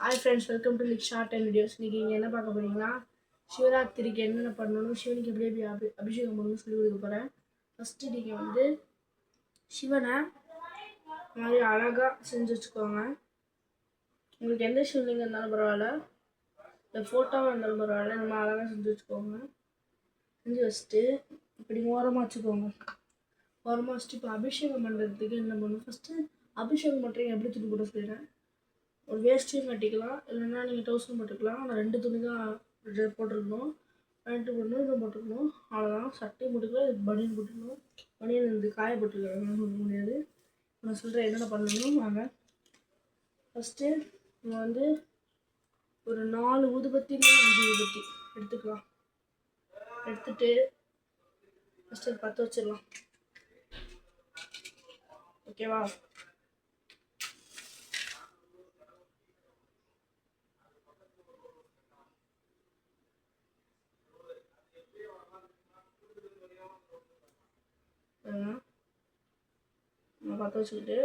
Hi friends, welcome to short time videos. இன்றைக்கி நீங்கள் என்ன பார்க்க போகிறீங்கன்னா, சிவராத்திரிக்கு என்னென்ன பண்ணணும், சிவனுக்கு எப்படி எப்படி அபிஷேகம் பண்ணணும்னு சொல்லி கொடுக்க போகிறேன். ஃபஸ்ட்டு நீங்கள் வந்து சிவனை மாதிரி அழகாக செஞ்சு வச்சுக்கோங்க. உங்களுக்கு எந்த சிவலிங்கம் இருந்தாலும் பரவாயில்ல, இந்த ஃபோட்டோவாக இருந்தாலும் பரவாயில்ல, இந்த மாதிரி அழகாக செஞ்சு வச்சுக்கோங்க. செஞ்சு வச்சுட்டு இப்படி ஓரமாக வச்சுக்கோங்க. ஓரமாக வச்சுட்டு இப்போ அபிஷேகம் பண்ணுறதுக்கு என்ன பண்ணணும், ஃபஸ்ட்டு அபிஷேகம் பண்ணுறீங்க எப்படி துணி போட சொல்லிடுறேன். ஒரு வேஸ்ட்டையும் கட்டிக்கலாம், இல்லைன்னா நீங்கள் டவுசரும் போட்டுக்கலாம். ஆனால் 2 துணி தான் போட்டிருக்கணும். பேண்ட்டு போடணும், இதை போட்டுக்கணும், அவ்வளோதான். சட்டையும் போட்டுக்கலாம், இது பனியன் போட்டுக்கணும். பனியன் இந்த காய போட்டுக்கலாம், சொல்ல முடியாது. நான் சொல்கிறேன் என்னென்ன பண்ணணும். வாங்க. ஃபஸ்ட்டு நம்ம வந்து ஒரு 4 ஊதுபத்தி இல்லைன்னா 5 ஊதுபத்தி எடுத்துக்கலாம். எடுத்துட்டு ஃபஸ்ட்டு 10 வச்சிடலாம். ஓகேவா? நான் 10 வச்சுக்கிட்டு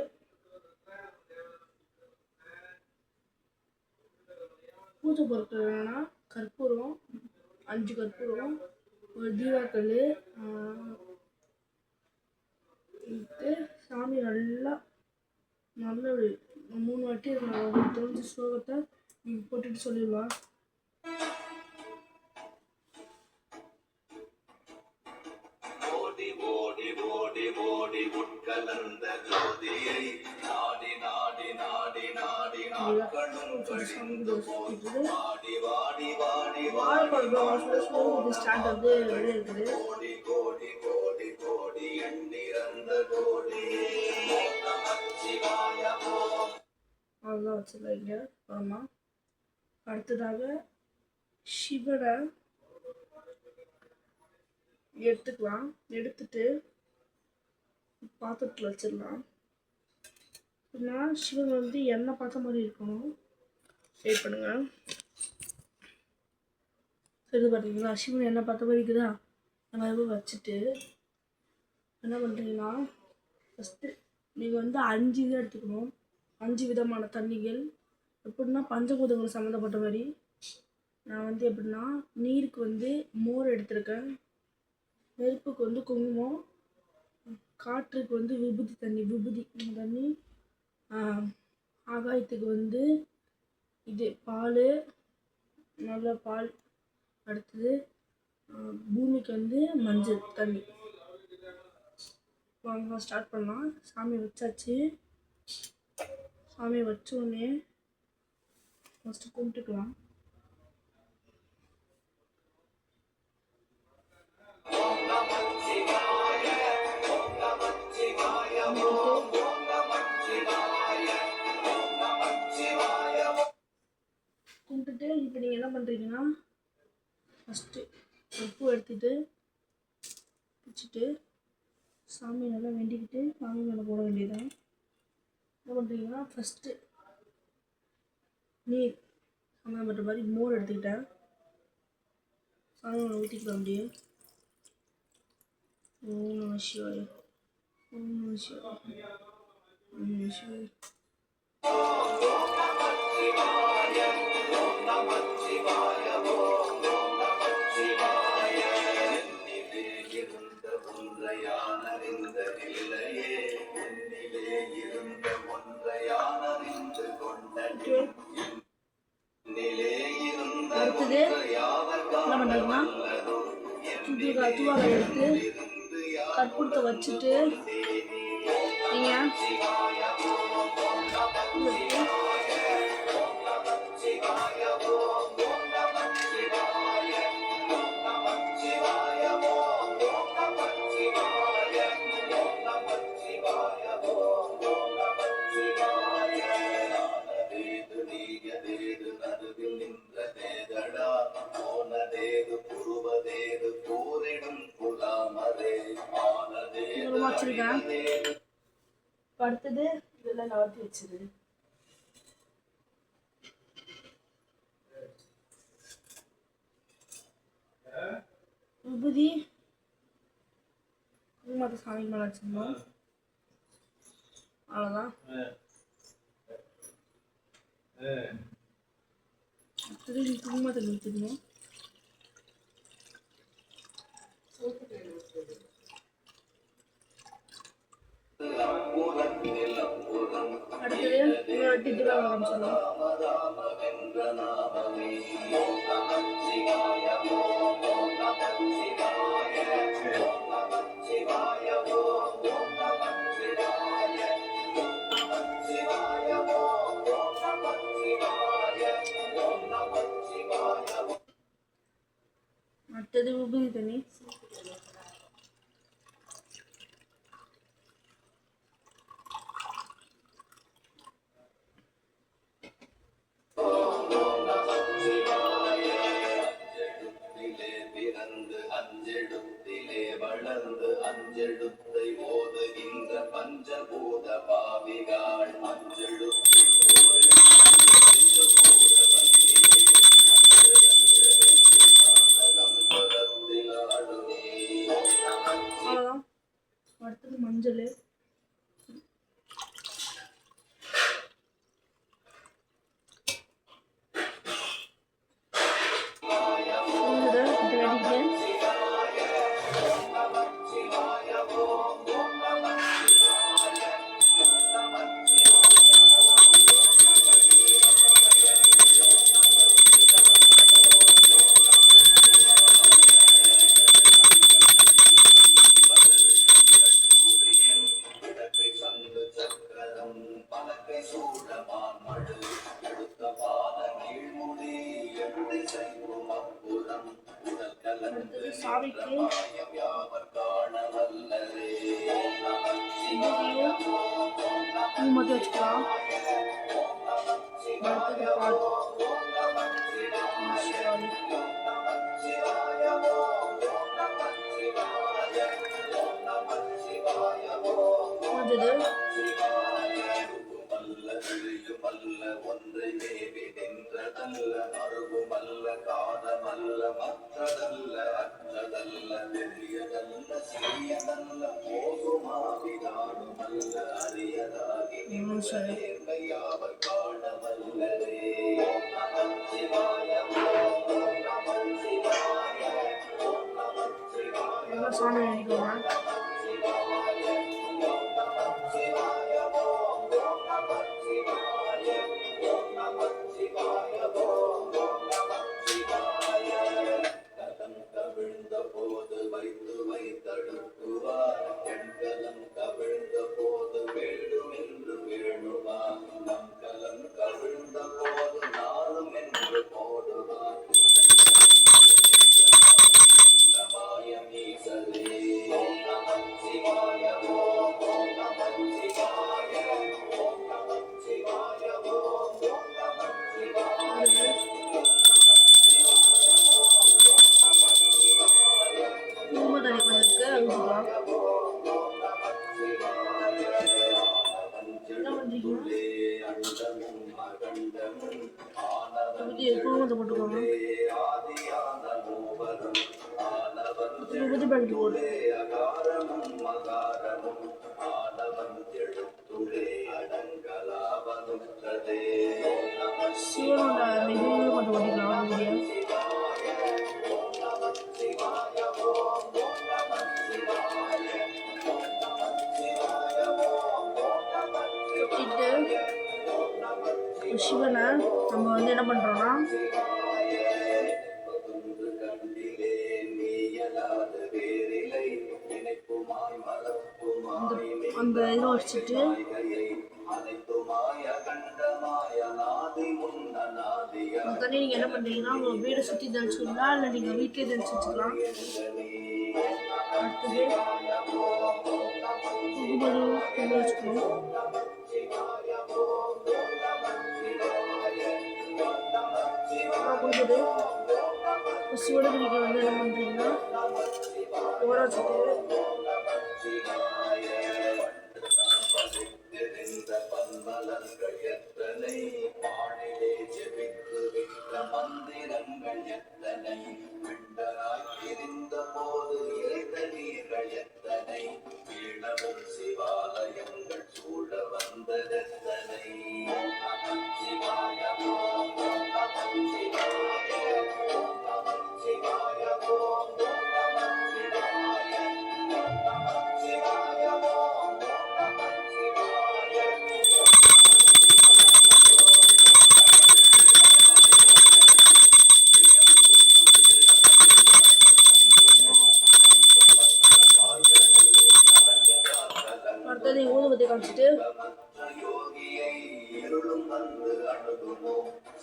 பூஜை பொருட்கள் என்னன்னா கற்பூரம், 5 கற்பூரம், ஒரு தீபாக்கல் சாமி நல்லா 3 வாட்டி தெரிஞ்ச ஸ்லோகத்தை நீங்கள் போட்டுட்டு சொல்லிடலாம். ஸ்டார்ட் வந்து வெளியே இருக்குது. அவ்வளோதான் வச்சிடலாம். இங்கே அப்புறமா அடுத்ததாக சிவனை எடுத்துக்கலாம். எடுத்துட்டு பாத்திரத்தில் வச்சிடலாம். அப்படின்னா சிவன் வந்து எண்ணெய் பார்த்த மாதிரி இருக்கணும். வெயிட் பண்ணுங்க. சரி, பார்த்தீங்களா சிவன் எண்ணெய் பார்த்த மாதிரி இருக்குதா? அந்த மாதிரி வச்சுட்டு என்ன பண்ணுறீங்கன்னா, ஃபஸ்ட்டு நீங்கள் வந்து 5 இதை எடுத்துக்கணும். 5 விதமான தண்ணிகள். எப்படின்னா பஞ்சபூதங்கள் சம்மந்தப்பட்ட மாதிரி. நான் வந்து எப்படின்னா நீருக்கு வந்து மோர் எடுத்திருக்கேன், நெருப்புக்கு வந்து குங்குமம், காற்றுக்கு வந்து விபூதி தண்ணி, ஆகாயத்துக்கு வந்து இது பால், நல்ல பால். அடுத்தது பூமிக்கு வந்து மஞ்சள் தண்ணி. வாங்க ஸ்டார்ட் பண்ணலாம். சாமி வச்சாச்சு. சாமியை வச்சோடனே ஃபஸ்ட்டு கும்பிட்டுக்கலாம். கும்பிட்டுட்டு இப்போ நீங்கள் என்ன பண்ணுறீங்கன்னா, ஃபஸ்ட்டு உப்பு எடுத்துகிட்டு வச்சுட்டு சாமி நல்லா வேண்டிக்கிட்டு சாமி மேலே போட வேண்டியதான். என்ன பண்ணுறீங்கன்னா, ஃபஸ்ட்டு நீர் சம்மந்தப்பட்ட மாதிரி மோர் எடுத்துக்கிட்டேன், சாமி மேலே ஊற்றிக்கலாம். அப்படியே ஓம் நம சிவாய, ஓம் நம சிவாய, ஓம் நம சிவாய. அடுத்தது என்ன பண்ணுறதுன்னா, தூவாலை எடுத்து கற்பூரத்தை வச்சுட்டு நீங்கள் வச்சிருக்கேன். அடுத்தது இதெல்லாம் நவர்த்தி வச்சுது. விபூதி குங்குமத்தை சாமி மேலே வச்சிருந்தோம். அவ்வளோதான். அடுத்தது குங்குமத்தில் ஊற்றிடணும். அடுத்தது இன்னொரு டிட்டு ஆரம்பிச்சிடலாம். அடுத்தது உபரி தண்ணி. அஞ்செழுத்தை ஓதுகின்ற பஞ்சபூத பாவிகாள் அவ்வளோதான். அடுத்தது மஞ்சள். சாவிக்கு குங்குமத்தை வச்சுக்கலாம். அடுத்தது பால். மஞ்சள். சரி. எல்லாம் சாமி அடிக்கோங்க. குங்குமத்தை போட்டுக்கோங்க. விபூதி பாக்கெட் போடு. சிவனோட விபூதி மட்டும் ஓட்டிக்கலாம். சிவனை நம்ம வந்து என்ன பண்ணுறோன்னா அந்த இதை வச்சுட்டு தண்ணி நீங்கள் என்ன பண்ணுறீங்கன்னா உங்கள் வீடை சுற்றி தெளிச்சுக்கலாம், இல்லை நீங்கள் வீட்டிலே தெளிச்சு வச்சுக்கலாம். அடுத்தது குங்குமம் வச்சுக்கணும். கொடுக்குது சிவனுக்கு நீங்கள் வந்து என்ன பண்ணுறீங்கன்னா ஊற வச்சுட்டு சிவாலயங்கள் சூழ வந்ததெத்தனை. அடுத்தது ஊதுபத்தி காமிச்சிட்டு யோகியை இருளும் வந்து அணுகுமோ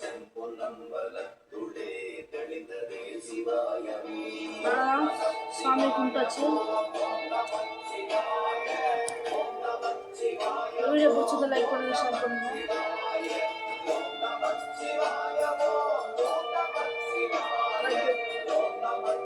செம்பொன்னம்பலத்துளே தெளிந்ததே சிவாயமே சாமி கும்பிட்டாச்சு. வீடியோ பிடிச்சதை லைக் பண்ணுங்க, ஷேர் பண்ணுங்க.